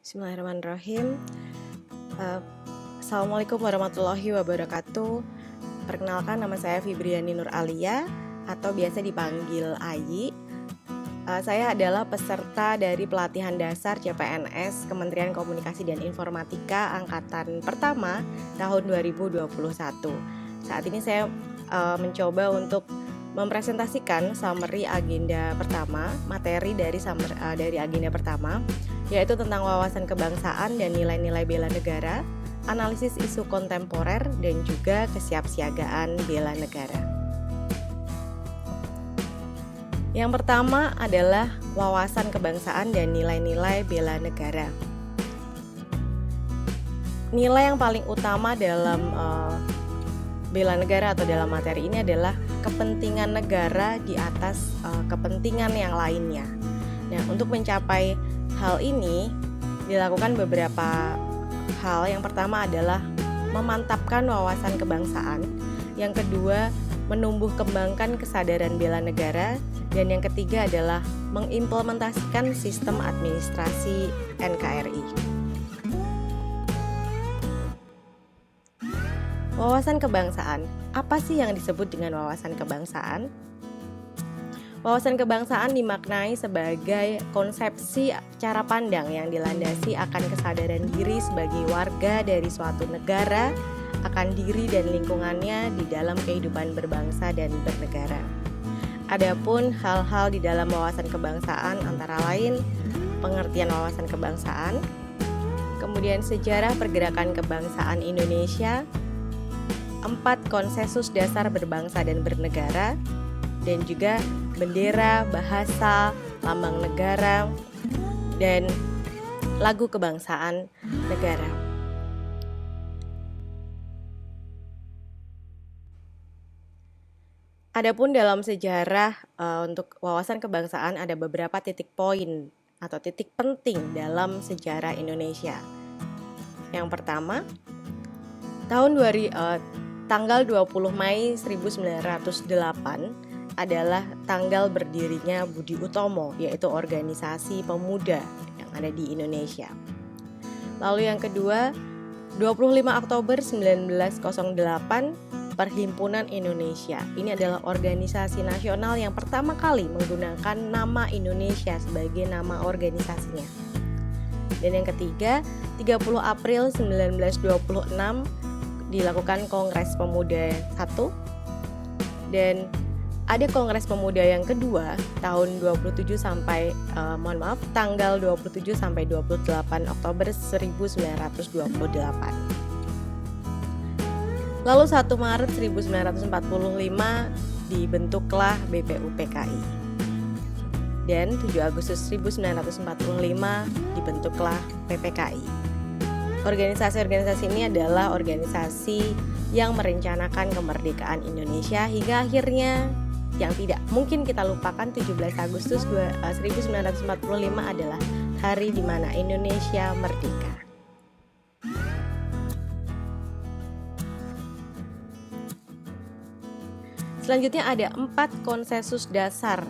Bismillahirrahmanirrahim. Uh, Assalamualaikum warahmatullahi wabarakatuh. Perkenalkan, nama saya Fibriani Nur Alia atau biasa dipanggil Ayi. Saya adalah peserta dari pelatihan dasar CPNS Kementerian Komunikasi dan Informatika angkatan pertama tahun 2021. Saat ini saya mencoba untuk mempresentasikan summary agenda pertama, materi dari agenda pertama, yaitu tentang wawasan kebangsaan dan nilai-nilai bela negara, analisis isu kontemporer, dan juga kesiapsiagaan bela negara. Yang pertama adalah wawasan kebangsaan dan nilai-nilai bela negara. Nilai yang paling utama dalam bela negara atau dalam materi ini adalah kepentingan negara di atas kepentingan yang lainnya. Nah, untuk mencapai hal ini dilakukan beberapa hal. Yang pertama adalah memantapkan wawasan kebangsaan. Yang kedua, menumbuh kembangkan kesadaran bela negara. Dan yang ketiga adalah mengimplementasikan sistem administrasi NKRI. Wawasan kebangsaan. Apa sih yang disebut dengan wawasan kebangsaan? Wawasan kebangsaan dimaknai sebagai konsepsi cara pandang yang dilandasi akan kesadaran diri sebagai warga dari suatu negara, akan diri dan lingkungannya di dalam kehidupan berbangsa dan bernegara. Adapun hal-hal di dalam wawasan kebangsaan antara lain pengertian wawasan kebangsaan, kemudian sejarah pergerakan kebangsaan Indonesia, 4 konsensus dasar berbangsa dan bernegara, dan juga bendera, bahasa, lambang negara, dan lagu kebangsaan negara. Adapun dalam sejarah untuk wawasan kebangsaan ada beberapa titik poin atau titik penting dalam sejarah Indonesia. Yang pertama, tanggal 20 Mei 1908 adalah tanggal berdirinya Budi Utomo, yaitu organisasi pemuda yang ada di Indonesia. Lalu yang kedua, 25 Oktober 1908 Perhimpunan Indonesia. Ini adalah organisasi nasional yang pertama kali menggunakan nama Indonesia sebagai nama organisasinya. Dan yang ketiga, 30 April 1926 dilakukan Kongres Pemuda 1. Dan ada Kongres Pemuda yang kedua tahun tanggal 27 sampai 28 Oktober 1928. Lalu 1 Maret 1945 dibentuklah BPUPKI. Dan 7 Agustus 1945 dibentuklah PPKI. Organisasi-organisasi ini adalah organisasi yang merencanakan kemerdekaan Indonesia hingga akhirnya yang tidak mungkin kita lupakan 17 Agustus 1945 adalah hari di mana Indonesia merdeka. Selanjutnya ada 4 konsensus dasar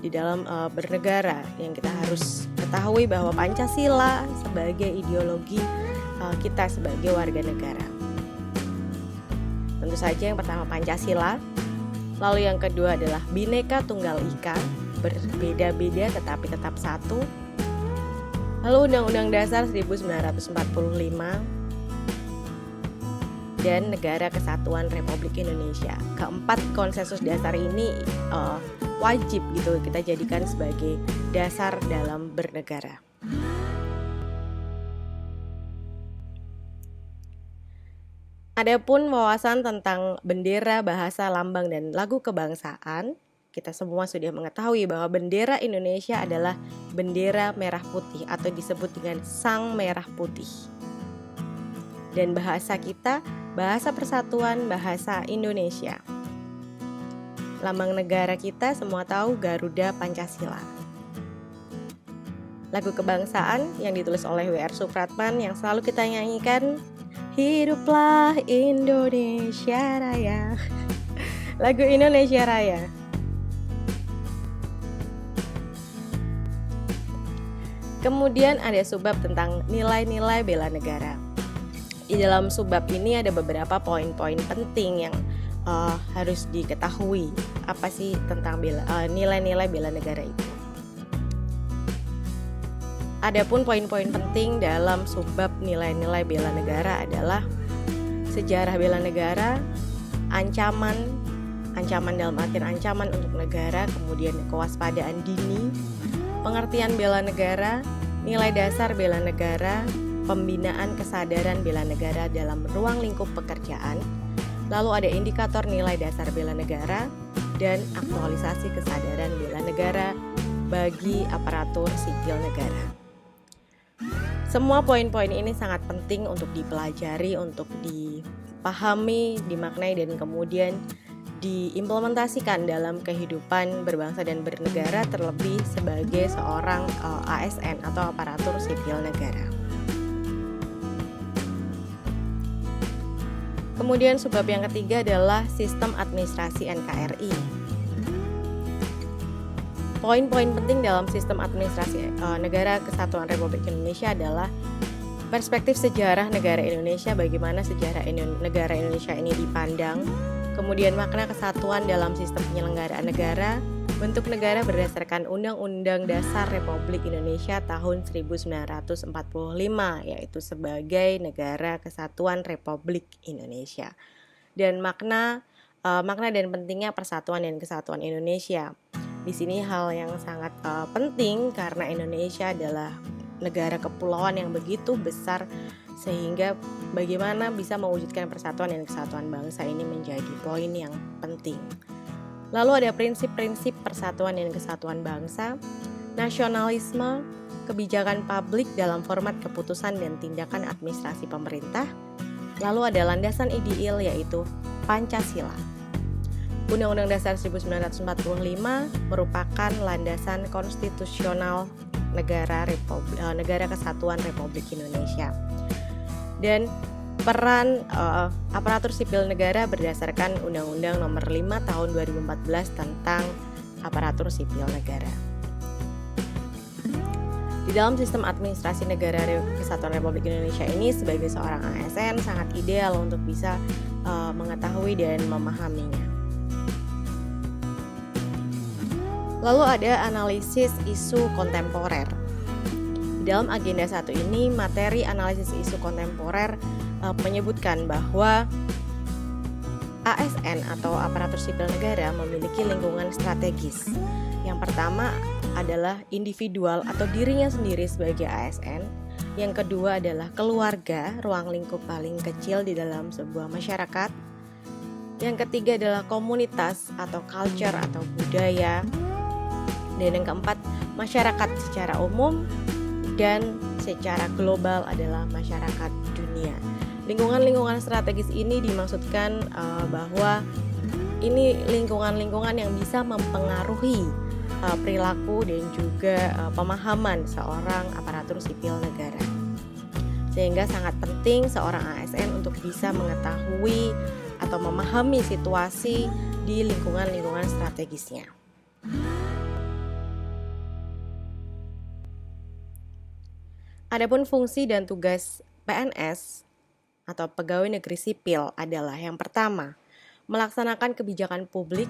di dalam bernegara yang kita harus ketahui bahwa Pancasila sebagai ideologi kita sebagai warga negara. Tentu saja yang pertama Pancasila, lalu yang kedua adalah Bhinneka Tunggal Ika, berbeda-beda tetapi tetap satu. Lalu Undang-Undang Dasar 1945 dan Negara Kesatuan Republik Indonesia. Keempat konsensus dasar ini wajib gitu kita jadikan sebagai dasar dalam bernegara. Adapun wawasan tentang bendera, bahasa, lambang, dan lagu kebangsaan, kita semua sudah mengetahui bahwa bendera Indonesia adalah bendera merah putih atau disebut dengan Sang Merah Putih. Dan bahasa kita, bahasa persatuan bahasa Indonesia. Lambang negara kita semua tahu Garuda Pancasila. Lagu kebangsaan yang ditulis oleh W.R. Supratman yang selalu kita nyanyikan, Hiduplah Indonesia Raya. Lagu Indonesia Raya. Kemudian ada subbab tentang nilai-nilai bela negara. Di dalam subbab ini ada beberapa poin-poin penting yang harus diketahui. Apa sih tentang nilai-nilai bela negara itu? Adapun poin-poin penting dalam subbab nilai-nilai bela negara adalah sejarah bela negara, ancaman dalam artian ancaman untuk negara, kemudian kewaspadaan dini, pengertian bela negara, nilai dasar bela negara, pembinaan kesadaran bela negara dalam ruang lingkup pekerjaan, lalu ada indikator nilai dasar bela negara, dan aktualisasi kesadaran bela negara bagi aparatur sipil negara. Semua poin-poin ini sangat penting untuk dipelajari, untuk dipahami, dimaknai, dan kemudian diimplementasikan dalam kehidupan berbangsa dan bernegara, terlebih sebagai seorang ASN atau aparatur sipil negara. Kemudian subbab yang ketiga adalah sistem administrasi NKRI. Poin-poin penting dalam sistem administrasi Negara Kesatuan Republik Indonesia adalah perspektif sejarah negara Indonesia, bagaimana sejarah negara Indonesia ini dipandang, kemudian makna kesatuan dalam sistem penyelenggaraan negara, bentuk negara berdasarkan Undang-Undang Dasar Republik Indonesia tahun 1945, yaitu sebagai Negara Kesatuan Republik Indonesia, dan makna dan pentingnya persatuan dan kesatuan Indonesia. Di sini hal yang sangat penting karena Indonesia adalah negara kepulauan yang begitu besar, sehingga bagaimana bisa mewujudkan persatuan dan kesatuan bangsa ini menjadi poin yang penting. Lalu ada prinsip-prinsip persatuan dan kesatuan bangsa, nasionalisme, kebijakan publik dalam format keputusan dan tindakan administrasi pemerintah. Lalu ada landasan ideal yaitu Pancasila. Undang-Undang Dasar 1945 merupakan landasan konstitusional Negara Kesatuan Republik Indonesia. Dan peran aparatur sipil negara berdasarkan Undang-Undang Nomor 5 Tahun 2014 tentang aparatur sipil negara. Di dalam sistem administrasi Negara Kesatuan Republik Indonesia ini, sebagai seorang ASN sangat ideal untuk bisa mengetahui dan memahaminya. Lalu ada analisis isu kontemporer. Di dalam agenda 1 ini, materi analisis isu kontemporer menyebutkan bahwa ASN atau aparatur sipil negara memiliki lingkungan strategis. Yang pertama adalah individual atau dirinya sendiri sebagai ASN. Yang kedua adalah keluarga, ruang lingkup paling kecil di dalam sebuah masyarakat. Yang ketiga adalah komunitas atau culture atau budaya. Dan yang keempat, masyarakat secara umum, dan secara global adalah masyarakat dunia. Lingkungan-lingkungan strategis ini dimaksudkan bahwa ini lingkungan-lingkungan yang bisa mempengaruhi perilaku dan juga pemahaman seorang aparatur sipil negara. Sehingga sangat penting seorang ASN untuk bisa mengetahui atau memahami situasi di lingkungan-lingkungan strategisnya. Adapun fungsi dan tugas PNS atau pegawai negeri sipil adalah yang pertama, melaksanakan kebijakan publik,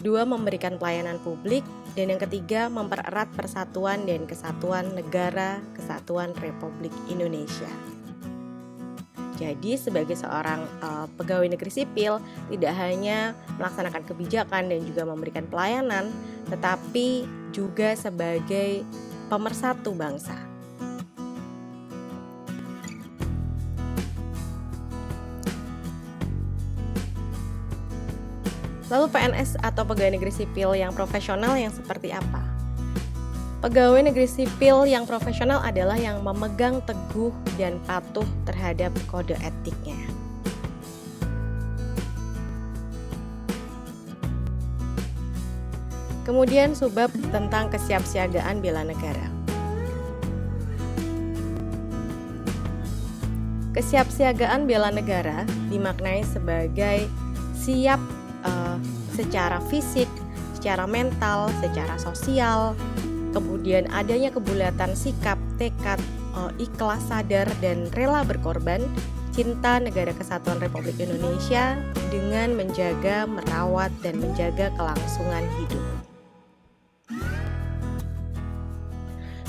2, memberikan pelayanan publik, dan yang ketiga, mempererat persatuan dan kesatuan Negara Kesatuan Republik Indonesia. Jadi sebagai seorang pegawai negeri sipil tidak hanya melaksanakan kebijakan dan juga memberikan pelayanan, tetapi juga sebagai pemersatu bangsa. Lalu PNS atau pegawai negeri sipil yang profesional yang seperti apa? Pegawai negeri sipil yang profesional adalah yang memegang teguh dan patuh terhadap kode etiknya. Kemudian subbab tentang kesiapsiagaan bela negara. Kesiapsiagaan bela negara dimaknai sebagai siap secara fisik, secara mental, secara sosial, kemudian adanya kebulatan sikap tekad ikhlas, sadar, dan rela berkorban, cinta negara kesatuan Republik Indonesia dengan menjaga, merawat, dan menjaga kelangsungan hidup.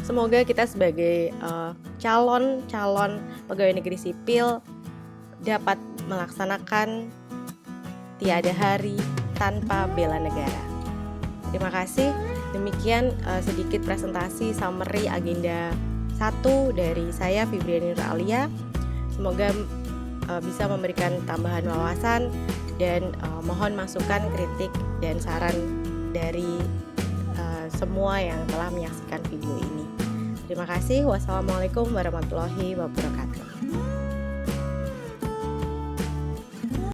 Semoga kita sebagai calon pegawai negeri sipil dapat melaksanakan tiada hari tanpa bela negara. Terima kasih. Demikian sedikit presentasi summary agenda 1 dari saya, Fibriani Nur Alia. Semoga bisa memberikan tambahan wawasan dan mohon masukan, kritik, dan saran dari semua yang telah menyaksikan video ini. Terima kasih. Wassalamualaikum warahmatullahi wabarakatuh.